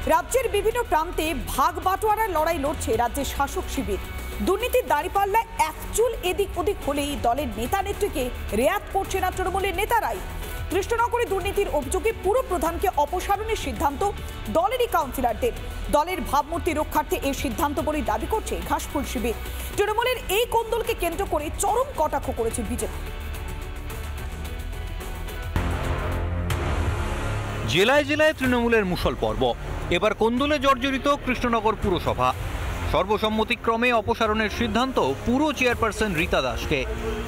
রাজ্যের বিভিন্ন প্রান্তে ভাগ বাটোয়ারার লড়াই লড়ছে রাজ্যের শাসক শিবির। দুর্নীতির দাঁড়িপাল্লা একচুল এদিক ওদিক হলেই দলের নেতা নেত্রীকে রেয়াত করছে না তৃণমূলের নেতারাই। কৃষ্ণনগরে দুর্নীতির অভিযোগে পুরো প্রধানকে অপসারণের সিদ্ধান্ত দলেরই কাউন্সিলরদের। দলের ভাবমূর্তি রক্ষার্থে এই সিদ্ধান্ত বলেই দাবি করছে ঘাসফুল শিবির। তৃণমূলের এই কোন্দলকে কেন্দ্র করে চরম কটাক্ষ করেছে বিজেপি। জেলায় জেলায় তৃণমূলের মুষল পর্ব। এবার কোন্দলে জর্জরিত কৃষ্ণনগর পুরসভা। সর্বসম্মতিক্রমে অপসারণের সিদ্ধান্ত পুরো চেয়ারপারসন রীতা দাসকে।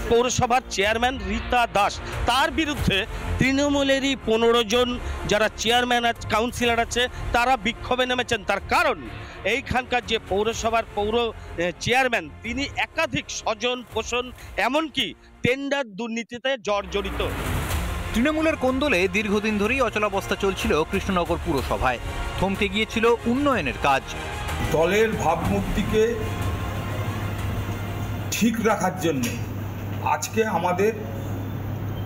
পৌরসভার চেয়ারম্যান রীতা দাস, তার বিরুদ্ধে তৃণমূলেরই 15 জন যারা চেয়ারম্যান কাউন্সিলর আছে তারা বিক্ষোভে নেমেছেন। তার কারণ এইখানকার যে পৌরসভার চেয়ারম্যান তিনি একাধিক স্বজন পোষণ এমনকি টেন্ডার দুর্নীতিতে জর্জরিত। তৃণমূলের কোন্দলে দীর্ঘদিন ধরেই অচলাবস্থা চলছিল কৃষ্ণনগর পুরসভায়। থমকে গিয়েছিল উন্নয়নের কাজ। দলের ভাবমূর্তিকে ঠিক রাখার জন্য আজকে আমাদের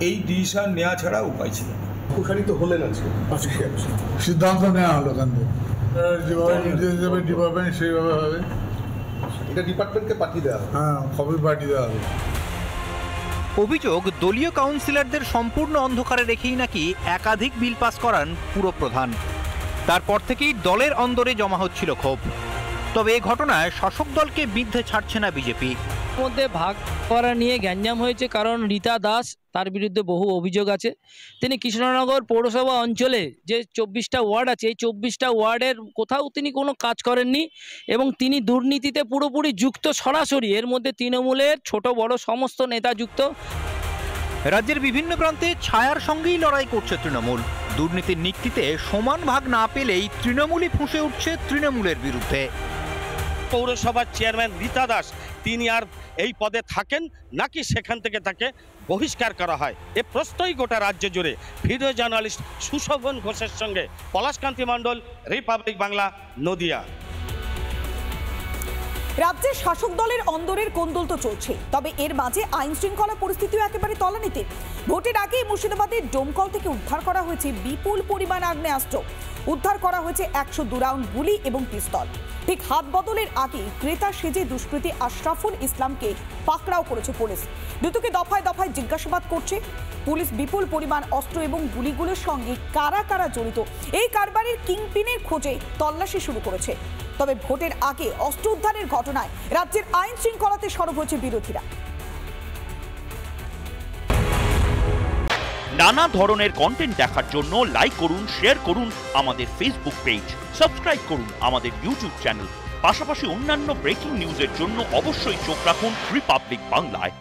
এই ডিসিশন নেওয়া ছাড়া উপায় ছিল। প্রসারিত হলেন আজকে সিদ্ধান্ত নেওয়া হলো কেন যেভাবে নির্দেশ দেবে ডিপার্টমেন্ট সেইভাবে হবে। এটা ডিপার্টমেন্টকে পাঠিয়ে দেওয়া হবে। হ্যাঁ, সবই পাঠিয়ে দেওয়া হবে। অভিযোগ, দলীয় কাউন্সিলরদের সম্পূর্ণ অন্ধকারে রেখেই নাকি একাধিক বিল পাস করান পুরপ্রধান। তারপর থেকেই দলের অন্দরে জমা হচ্ছিল ক্ষোভ। তবে এই ঘটনায় শাসক দলকে বিদ্ধে ছাড়ছে না বিজেপি। মধ্যে ভাগ করা নিয়ে গ্যাঞ্জাম হয়েছে, কারণ রীতা দাস তার বিরুদ্ধে বহু অভিযোগ আছে। তিনি কৃষ্ণনগর পৌরসভা অঞ্চলে যে 24টা ওয়ার্ড আছে, এই 24টা ওয়ার্ডের কোথাও তিনি কোনো কাজ করেননি এবং তিনি দুর্নীতিতে পুরোপুরি যুক্ত সরাসরি। এর মধ্যে তৃণমূলের ছোট বড় সমস্ত নেতা যুক্ত। রাজ্যের বিভিন্ন প্রান্তে ছায়ার সঙ্গেই লড়াই করছে তৃণমূল। দুর্নীতির নিক্তিতে সমান ভাগ না পেলেই তৃণমূলই ফুঁসে উঠছে তৃণমূলের বিরুদ্ধে। পৌরসভার চেয়ারম্যান রীতা দাস তিনি আর এই পদে থাকেন নাকি সেখান থেকে তাকে বহিষ্কার করা হয়, এ প্রশ্নই গোটা রাজ্য জুড়ে। ভিডিও জার্নালিস্ট সুশোভন ঘোষের সঙ্গে পলাশকান্তি মণ্ডল, রিপাবলিক বাংলা, নদিয়া। রাজ্যের শাসক দলের অন্দরের কোন্দল তো চলছে, তবে এর মাঝে আইন শৃঙ্খলা পরিস্থিতিও একেবারে তলানিতে। ভোটের আগে মুর্শিদাবাদের ডোমকল থেকে উদ্ধার করা হয়েছে বিপুল পরিমাণ আগ্নেয়াস্ত্র। উদ্ধার করা হয়েছে 102 রাউন্ড গুলি এবং পিস্তল। ঠিক হাত বদলের আগে ক্রেতা সেজে দুষ্কৃতী আশরাফুল ইসলামকে পাকড়াও করেছে পুলিশ। দুটোকে দফায় দফায় জিজ্ঞাসাবাদ করছে পুলিশ। বিপুল পরিমাণ অস্ত্র এবং গুলিগুলোর সঙ্গে কারা কারা জড়িত এই কারবারের কিংপিনের খোঁজে তল্লাশি শুরু করেছে। তবে ভোটের আগে অস্ত্র উদ্ধারের ঘটনায় রাজ্যের আইন শৃঙ্খলাতে সরব হয়েছে বিরোধীরা। নানা ধরনের কন্টেন্ট দেখার জন্য লাইক করুন, শেয়ার করুন আমাদের ফেসবুক পেজ, সাবস্ক্রাইব করুন আমাদের ইউটিউব চ্যানেল। পাশাপাশি অন্যান্য ব্রেকিং নিউজের জন্য অবশ্যই চোখ রাখুন রিপাবলিক বাংলায়।